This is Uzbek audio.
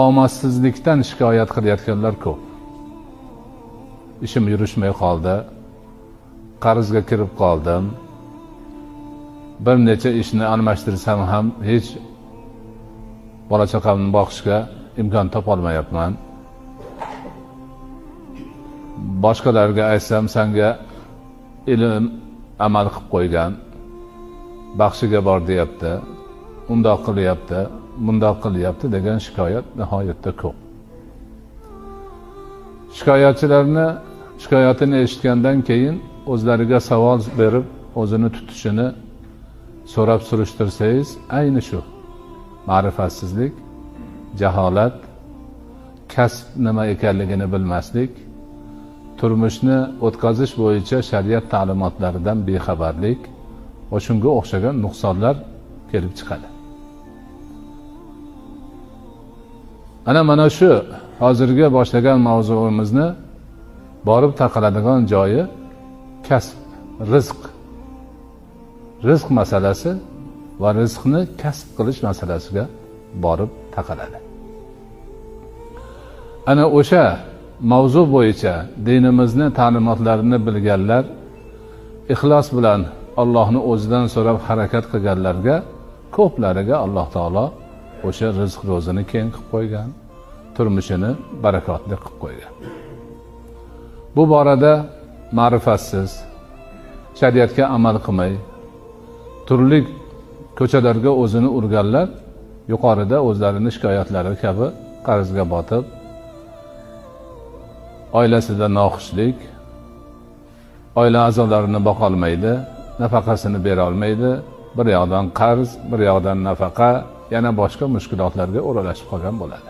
omadsizlikdan shikoyat qilayotganlar ko'p. Ishim yurishmay qoldi, qarzga kirib qoldim, bir necha ishni almashtirsam ham hech bola chaqamni boqishga imkon topolmayapman. Boshqalarga aytsam, senga ilm amal qilib qo'ygan, baxshiga bor deyapti, undoq qilyapti, bundoq qilyapti degan shikoyat nihoyatda ko'p. Shikoyatchilarni shikoyatini eshitgandan keyin o'zlariga savol berib, o'zini tutishini so'rab surishtirsangiz, ayni shu ma'rifatsizlik, jaholat, kasb nima ekanligini bilmaslik, turmushni o'tkazish bo'yicha shariat ta'limotlaridan bexabarlik va shunga o'xshagan nuqsonlar kelib chiqadi. Mana shu hozirgi boshlagan mavzuimizni borib taqaladigan joyi kasb, rizq. Rizq masalasi va rizqni kasb qilish masalasiga borib taqaladi. Ana o'sha mavzu bo'yicha dinimizni ta'limotlarini bilganlar, ixlos bilan Allohni o'zidan so'rab harakat qilganlarga, ko'plariga Alloh taolo o'sha rizq ro'zini keng qilib qo'ygan, turmushini barakotli qilib qo'ygan. Bu borada ma'rifatsiz, shariatga amal qilmay, turli ko'chalarga o'zini urganlar yuqorida o'zlarini shikoyatlari kabi qarzga botib, oilasida noxushlik, oila a'zolarini boqolmaydi, nafaqasini bera olmaydi, bir yoqdan qarz, bir yoqdan nafaqa, yana boshqa mushkulotlarga o'ralashib qolgan bo'ladi.